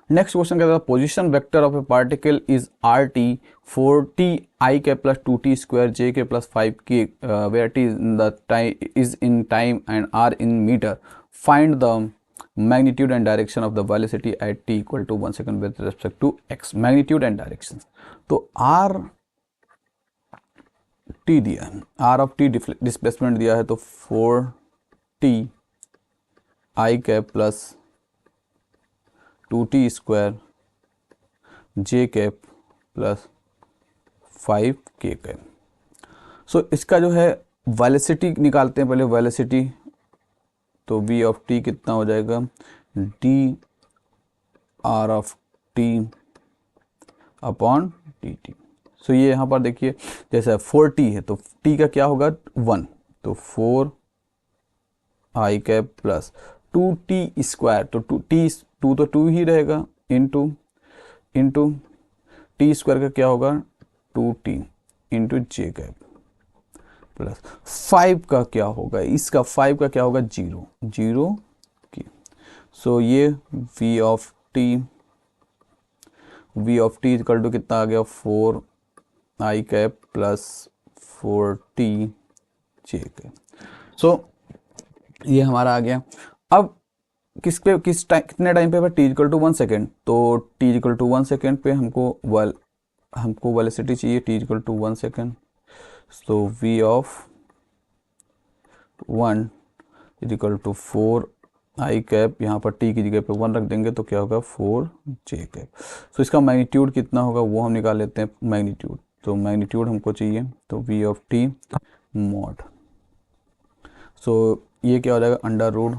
Next question कहता है position vector of a particle is R T four T I के plus two T square J के plus five K where T in the time is in time and R in metre find the magnitude and direction of the velocity at T equal to 1 second with respect to X. Magnitude and direction, तो R T दिया है, are of T displacement दिया है, तो 4t आई cap plus 2t square जे cap plus 5k cap. सो इसका जो है velocity निकालते हैं पहले, वेलोसिटी तो v ऑफ t कितना हो जाएगा, D R of T upon D T. So ये यहाँ पर देखिए जैसे 4t है तो t का क्या होगा 1, तो 4 I cap plus 2t square, तो 2 तो 2 ही रहेगा इंटू टी स्क्वायर का क्या होगा 2t इंटू जे कैप प्लस 5 का क्या होगा, इसका 5 का क्या होगा 0 की। सो ये v of t equal to कितना आ गया 4 I cap plus 4t J cap. So ये हमारा आ गया। अब कितने टाइम पे t इक्वल टू 1 सेकेंड, तो t इक्वल टू 1 सेकेंड पे हमको वेलोसिटी चाहिए t इक्वल टू 1 सेकेंड। तो v of 1 equal to 4 I cap, यहाँ पर t की जगह पे 1 रख देंगे तो क्या होगा 4 जे कैप। सो इसका मैग्नीट्यूड कितना होगा वो हम निकाल लेते हैं मैग्नीट्यूड, तो मैग्नीट्यूड हमको चाहिए तो v of t mod. So ये क्या हो जाएगा under root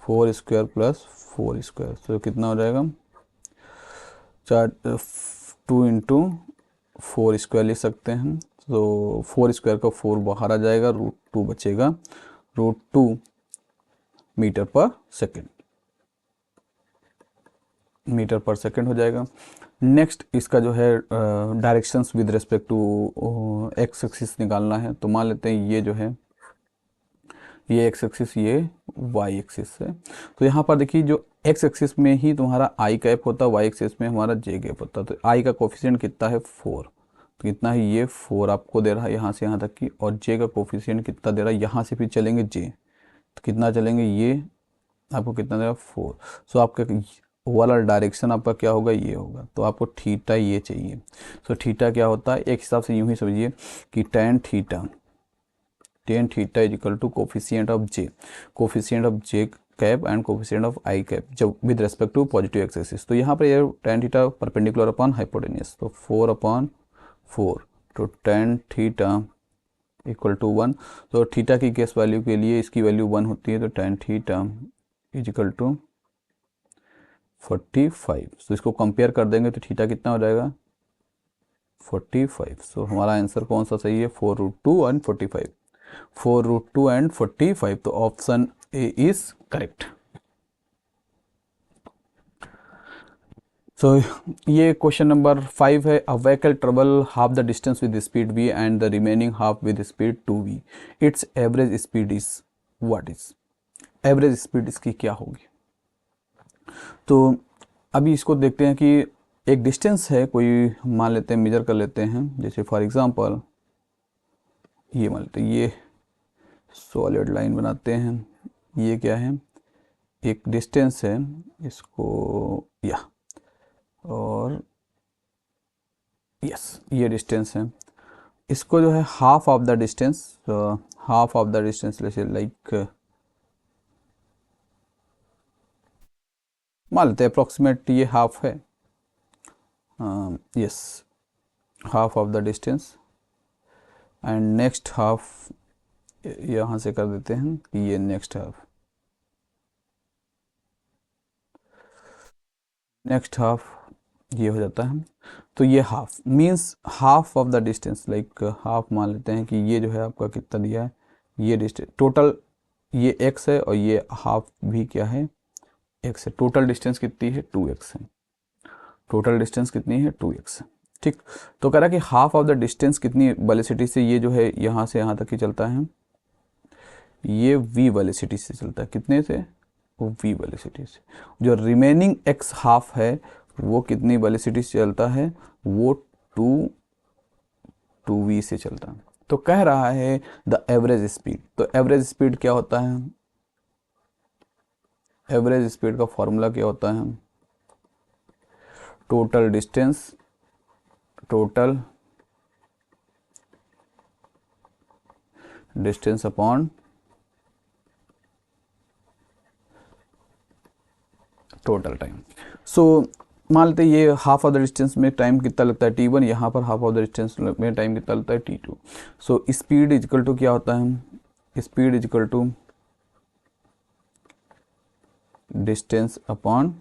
4 square plus 4 square, तो कितना हो जाएगा 2 इंटू 4 स्क्वायर लिख सकते हैं। तो 4 स्क्वायर का 4 बाहर आ जाएगा, रूट 2 बचेगा, रूट 2 मीटर पर सेकेंड हो जाएगा। नेक्स्ट इसका जो है directions with respect to X axis निकालना है, तो मान लेते हैं ये जो है ये एक्स एक्सिस ये वाई एक्सिस है। तो यहाँ पर देखिए जो एक्स एक्सिस में ही तुम्हारा आई कैप होता है, वाई एक्सिस में हमारा जे कैप होता है। तो आई का कोफिशिएंट कितना है 4, तो कितना है ये 4 आपको दे रहा है यहाँ से यहाँ तक की, और जे का कोफिशिएंट कितना दे रहा है, यहाँ से फिर चलेंगे जे तो कितना चलेंगे ये आपको कितना दे रहा है 4। सो आपका वाला डायरेक्शन आपका क्या होगा ये होगा, तो आपको थीटा ये चाहिए। सो थीटा क्या होता है एक हिसाब से यूं ही समझिए कि tan theta is equal to coefficient of J cap and coefficient of I cap जब with respect to positive X axis. तो यहाँ पर ये tan theta perpendicular upon hypotenuse, तो 4/4, तो टेन थीटा इक्वल टू 1। तो थीटा की केस वैल्यू के लिए इसकी वैल्यू 1 होती है, तो tan theta is equal to 45। तो इसको कंपेयर कर देंगे तो थीटा कितना हो जाएगा 45। सो हमारा आंसर कौन सा सही है 4√2 एंड 45, 4√2 एंड 45, तो ऑप्शन ए इज करेक्ट। सो ये क्वेश्चन नंबर 5 है। A vehicle travel half the distance with speed v and the remaining half with speed 2v, it's average speed is what is, average speed इसकी क्या होगी। तो अभी इसको देखते हैं कि एक डिस्टेंस है कोई, मान लेते हैं मेजर कर लेते हैं, जैसे फॉर एग्जांपल ये मान लेते हैं ये सॉलिड लाइन बनाते हैं, ये क्या है एक डिस्टेंस है, इसको या और यस ये डिस्टेंस है, इसको जो है हाफ ऑफ द डिस्टेंस, जैसे लाइक मान लेते हैं अप्रॉक्सीमेट ये हाफ है, yes half of the distance, and next half यहाँ से कर देते हैं कि ये नेक्स्ट हाफ ये हो जाता है। तो ये half means half of the distance, like half मान लेते हैं कि ये जो है आपका कितना दिया है, ये डिस्टेंस टोटल ये x है और ये हाफ भी क्या है x है, टोटल डिस्टेंस कितनी है 2x है, टोटल डिस्टेंस कितनी है 2x है। ठीक, तो कह रहा है कि हाफ ऑफ द डिस्टेंस कितनी वेलोसिटी से, ये जो है यहाँ से यहाँ तक ही चलता है, ये v वेलोसिटी से चलता है, कितने से वी वेलोसिटी से। जो रिमेनिंग एक्स हाफ है वो कितनी वेलोसिटी से चलता है, वो टू वी से चलता है। तो कह रहा है द एवरेज स्पीड। तो एवरेज स्पीड क्या होता है, एवरेज स्पीड का फॉर्मूला क्या होता है, total distance, total distance upon total time. So मान लेते हैं ये हाफ ऑफ द डिस्टेंस में टाइम कितना लगता है t1, यहाँ पर हाफ ऑफ द डिस्टेंस में टाइम कितना लगता है t2। So speed equal to क्या होता है, speed equal to distance upon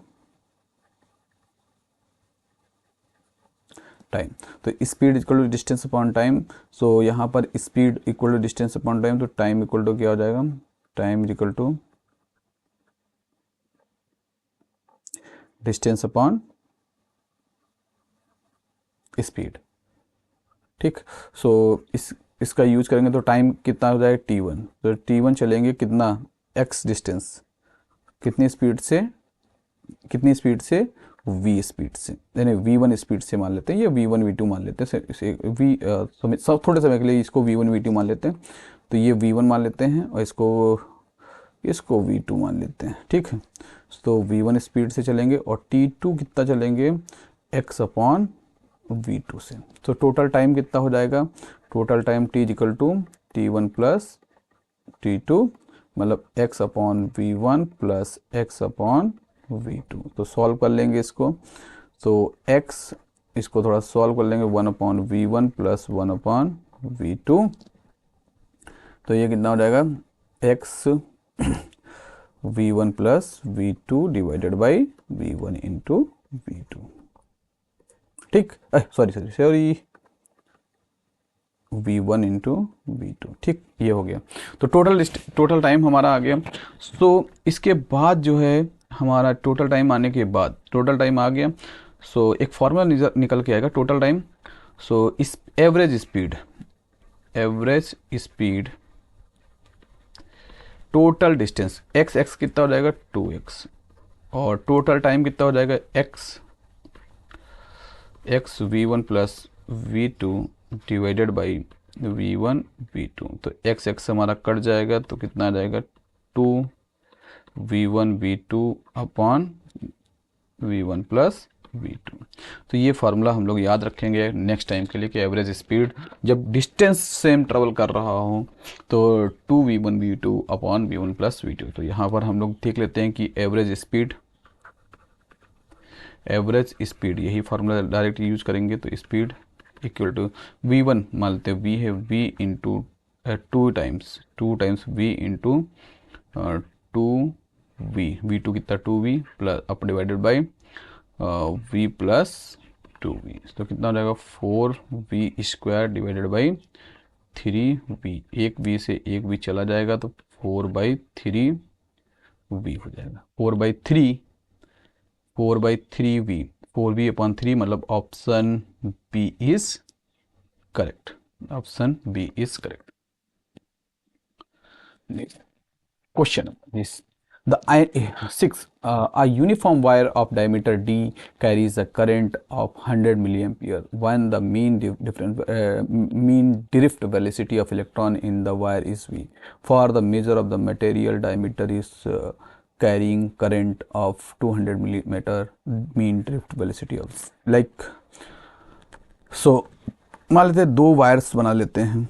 time. तो speed equal to distance upon time. So यहाँ पर speed equal to distance upon time, तो टाइम इक्वल टू क्या हो जाएगा, time equal to distance upon speed. ठीक। सो इसका यूज करेंगे तो टाइम कितना हो जाएगा t1। तो t1 चलेंगे कितना, x डिस्टेंस, कितनी स्पीड से, कितनी स्पीड से, v स्पीड से, यानी v1 स्पीड से मान लेते हैं, या v1 v2 मान लेते हैं, इसे v सब थोड़े समय के लिए इसको v1 v2 मान लेते हैं। तो ये v1 मान लेते हैं और इसको v2 मान लेते हैं। ठीक है। तो v1 स्पीड से चलेंगे और t2 कितना चलेंगे, x अपॉन v2 से। तो टोटल टाइम कितना हो जाएगा, total time t equal to t1 plus t2, मतलब x upon v1 plus x upon v2। तो सॉल्व कर लेंगे इसको, तो x, इसको थोड़ा सॉल्व कर लेंगे, 1 upon v1 plus 1 upon v2। तो ये कितना हो जाएगा, x v1 plus v2 divided by v1 into v2। ठीक, sorry sorry sorry, v1 into v2। ठीक, ये हो गया। तो टोटल टाइम हमारा आ गया। तो इसके बाद जो है हमारा टोटल टाइम आने के बाद, टोटल टाइम आ गया, सो एक फॉर्मूला निकल के आएगा टोटल टाइम। सो इस average speed total distance x कितना हो जाएगा 2x, और टोटल टाइम कितना हो जाएगा x v1 plus v2 divided by v1 v2। तो x हमारा कट जाएगा, तो कितना आ जाएगा 2 v1 v2 upon v1 plus v2। तो ये फार्मूला हम लोग याद रखेंगे नेक्स्ट टाइम के लिए कि एवरेज स्पीड जब डिस्टेंस सेम ट्रेवल कर रहा हो तो 2v1 v2 upon v1 plus v2। तो यहाँ पर हम लोग देख लेते हैं कि एवरेज स्पीड यही फार्मूला डायरेक्ट यूज करेंगे। तो स्पीड इक्वल टू v1 मान लेते हैं, v है v into two times v into two v2 कितना 2v plus up divided by v plus 2v। तो कितना हो जाएगा 4v square divided by 3v। एक v से एक v चला जाएगा तो 4/3v हो जाएगा, 4/3v, 4v अपॉन 3, मतलब option B is correct, option B is correct. Question is the 6 a uniform wire of diameter d carries a current of 100 milliampere when the mean drift velocity of electron in the wire is v. For the measure of the material diameter is carrying current of 200 millimeter mean drift velocity of like so। मान लेते हैं दो wires बना लेते हैं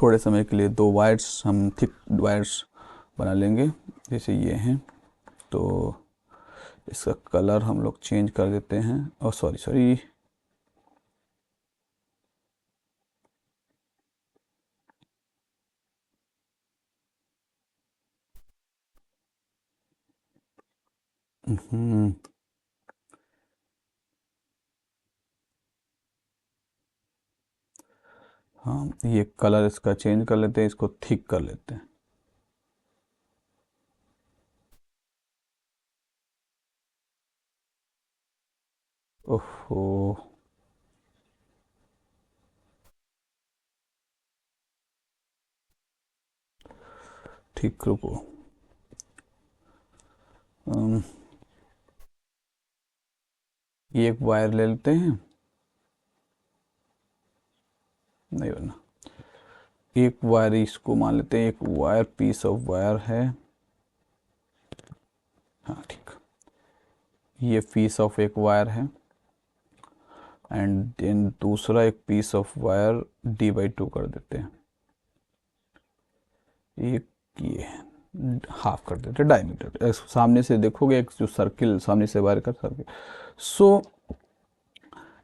थोड़े समय के लिए, दो वायर्स हम थिक वायर्स बना लेंगे जैसे ये हैं। तो इसका कलर हम लोग चेंज कर देते हैं, और सॉरी हाँ, ये कलर इसका चेंज कर लेते हैं, इसको थिक कर लेते हैं। ओहो, ठीक, रुको। ये एक वायर ले लेते हैं, नहीं बना, एक वायर इसको मान लेते हैं, एक वायर पीस ऑफ वायर है, हाँ ठीक, ये पीस ऑफ एक वायर है, एंड देन दूसरा एक पीस ऑफ वायर d/2 कर देते हैं, एक ये हाफ कर देते हैं डायमीटर। सामने से देखोगे एक जो सर्किल सामने से वायर का सर्किल। सो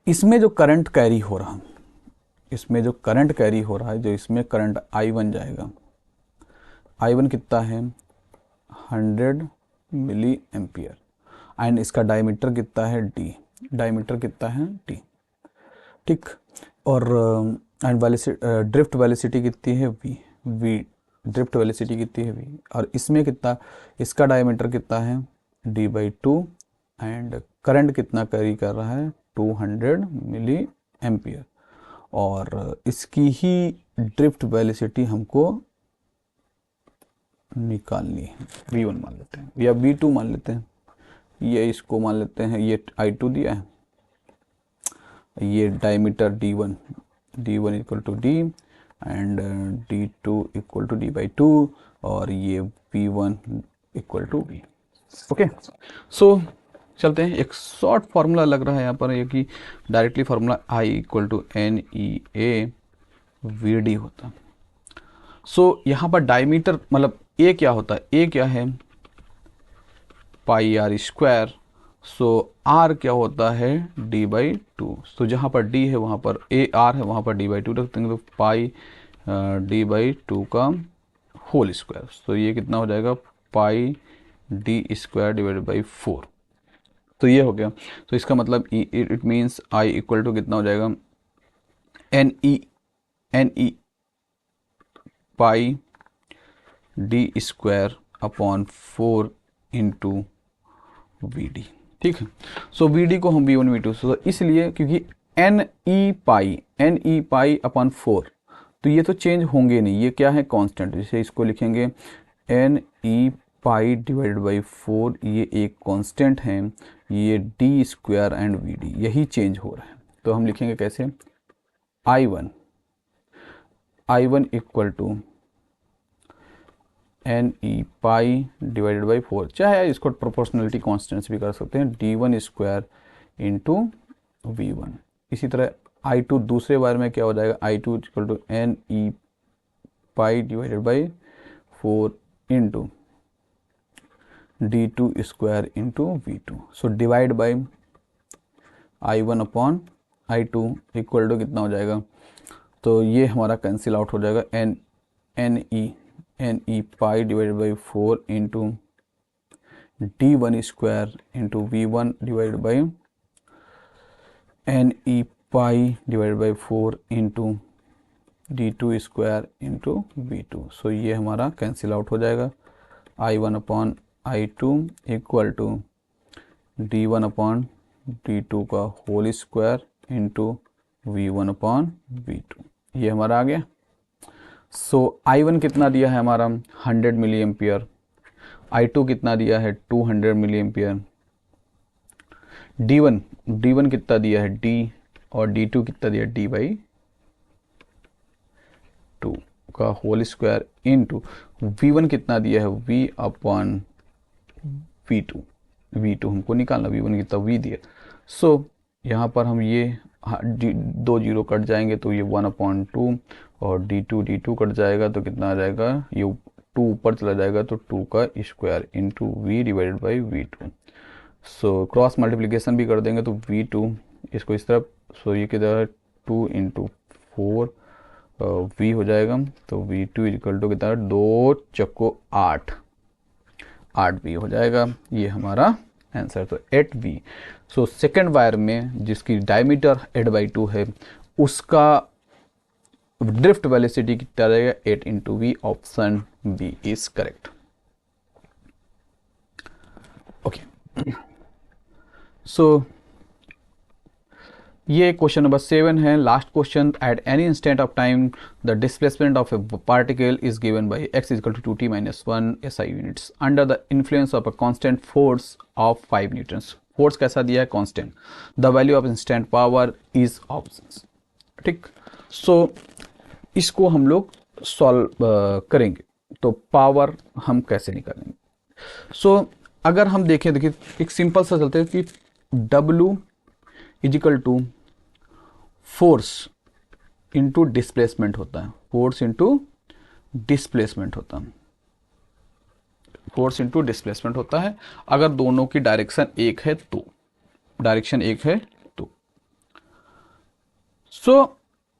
इसमें जो करंट कैरी हो रहा, इसमें जो करंट कैरी हो रहा है, जो इसमें करंट I1 जाएगा, I1 कितना है 100 मिली एम्पियर, एंड इसका डायमीटर कितना है d, डायमीटर कितना है d, ठीक। और एंड ड्रिफ्ट वेलोसिटी कितनी है v, ड्रिफ्ट वेलोसिटी कितनी है v, और इसमें कितना, इसका डायमीटर कितना है d/2, एंड करंट कितना कैरी कर रहा है 200 मिली एम्पियर, और इसकी ही ड्रिफ्ट वेलोसिटी हमको निकालनी है, v1 मान लेते हैं या v2 मान लेते हैं, ये इसको मान लेते हैं, ये I2 दिया है, ये diameter d1 equal to d, and d2 equal to d/2, और ये v1 equal to v। Okay, so चलते हैं, एक शॉर्ट फार्मूला लग रहा है यहाँ पर, ये कि directly formula I equal to NEA VD होता। सो यहाँ पर डायमीटर मतलब A क्या होता है, A क्या है πr², सो R क्या होता है d/2, सो जहाँ पर D है वहाँ पर AR है, वहाँ पर d/2 रख देंगे, तो पाई d/2 का होल स्क्वायर, सो ये कितना हो जाएगा पाई d² डिवाइडेड बाई 4, तो ये हो गया। तो इसका मतलब it means I equal to कितना हो जाएगा NE pi d² upon 4 into VD, ठीक है। सो VD को हम V1 V2, सो इसलिए क्योंकि NE पाई अपॉन 4, तो ये तो चेंज होंगे नहीं, ये क्या है कांस्टेंट, जैसे इसको लिखेंगे NE पाई डिवाइडेड बाई 4, ये एक कांस्टेंट है, ये d² एंड VD यही चेंज हो रहा है, तो हम लिखेंगे कैसे I1 equal to NE pi divided by 4, चाहे इसको प्रोपोर्शनलिटी कॉन्स्टेंट्स भी कर सकते हैं, d1² इंटू V1। इसी तरह I2 दूसरे बार में क्या हो जाएगा, I2 equal to NE pi divided by 4 into d2² into V2, so divide by I1 upon I2 equal to कितना हो जाएगा, तो ये हमारा कैंसिल आउट हो जाएगा, NE pi divided by 4 into d1² into V1 divided by NE pi divided by 4 into d2² into V2, सो ये हमारा कैंसिल आउट हो जाएगा, I1 upon I2 equal to d1 upon d2 का whole square into V1 upon V2, ये हमारा आ गया। सो I1 कितना दिया है हमारा 100 मिली एम्पियर, I2 कितना दिया है 200 मिली एम्पियर, D1 कितना दिया है D, और D2 कितना दिया d/2 का होल स्क्वायर इंटू V1 कितना दिया है V अपॉन V2 हमको निकालना, V1 कितना V दिया, सो यहाँ पर हम ये 2 जीरो कट जाएंगे, तो ये 1/2, और d2 कट जाएगा तो कितना आ जाएगा, ये 2 ऊपर चला जाएगा तो 2 का square into V divided by V2, so cross multiplication भी कर देंगे तो V2 इसको इस तरफ, सो ये किधर 2 इंटू 4 V हो जाएगा, तो V2 इक्वल टू कितना 2 चक्को 8 V हो जाएगा, ये हमारा आंसर, तो 8V। सो सेकेंड वायर में जिसकी डायमीटर 8/2 है, उसका ड्रिफ्ट वेलोसिटी कितना रहेगा 8 into V, option B is correct. Okay, so ये क्वेश्चन नंबर 7 है, last question. At any instant of time the displacement of a particle is given by x is equal to 2t minus 1 SI units under the influence of a constant force of 5 newtons. Force कैसा दिया है? Constant. The value of instant power is options. ठीक, so इसको हम लोग solve करेंगे। तो power हम कैसे निकालेंगे? सो अगर हम देखें, देखिए एक सिंपल सा चलते हैं कि W is equal to force into displacement होता है। फोर्स इंटू डिस्प्लेसमेंट होता है। फोर्स इंटू डिस्प्लेसमेंट होता है अगर दोनों की डायरेक्शन एक है तो। डायरेक्शन एक है तो। सो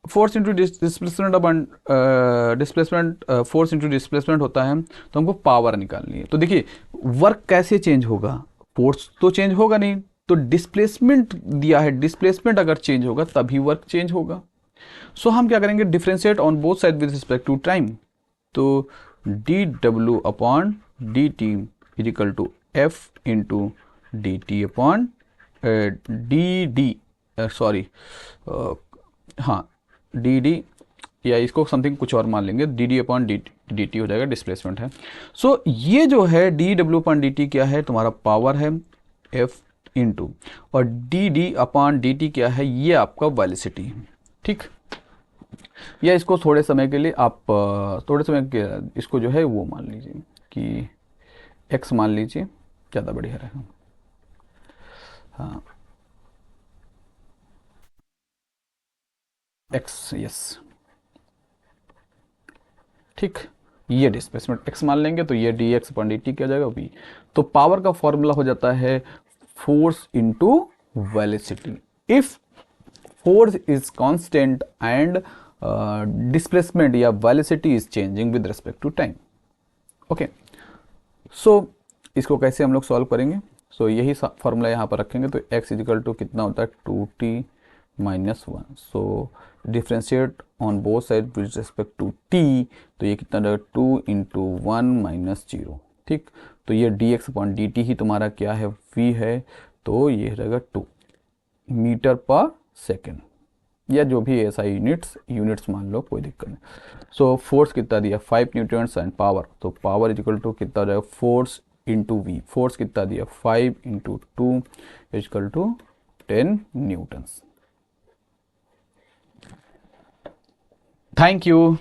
फोर्स इंटू डिस्प्लेसमेंट अपन डिस्प्लेसमेंट फोर्स इंटू डिस्प्लेसमेंट होता है, तो हमको पावर निकालनी है। तो देखिए वर्क कैसे चेंज होगा? फोर्स तो चेंज होगा नहीं, तो डिस्प्लेसमेंट दिया है, डिस्प्लेसमेंट अगर चेंज होगा तभी वर्क चेंज होगा। सो हम क्या करेंगे? Differentiate on both side with respect to time. तो D W upon D T is equal to F into D T upon D D, sorry हाँ डी डी, या इसको समथिंग कुछ और मान लेंगे, D D upon D T हो जाएगा, डिस्प्लेसमेंट है। सो ये जो है D W upon D T क्या है? तुम्हारा पावर है एफ इंटू, और D D upon D T क्या है? ये आपका वेलोसिटी है। ठीक, या इसको थोड़े समय के लिए आप थोड़े समय के इसको जो है वो मान लीजिए कि एक्स मान लीजिए, ज़्यादा बढ़िया रहेगा। हाँ एक्स, यस ठीक, ये डिस्प्लेसमेंट एक्स मान लेंगे, तो ये D x upon D T क्या जाएगा? वी। तो पावर का फॉर्मूला हो जाता है force into velocity. If force is constant and displacement या velocity is changing with respect to time. Okay, so इसको कैसे हम लोग सॉल्व करेंगे? सो यही फॉर्मूला यहाँ पर रखेंगे, तो x इजिकल टू कितना होता है? 2t minus 1। So differentiate on both side with respect to t, तो ये कितना रहेगा? 2 इंटू 1 माइनस 0। ठीक, तो ये dx अपॉन dt ही तुम्हारा क्या है? v है, तो ये रहेगा 2 मीटर पर सेकेंड, या जो भी ऐसा यूनिट्स मान लो, कोई दिक्कत नहीं। सो फोर्स कितना दिया? 5 न्यूटन्स एंड पावर, तो पावर इजिकल टू कितना हो जाएगा? Force into we. फोर्स कितना दिया? 5 into 2 is equal to 10 newtons. Thank you.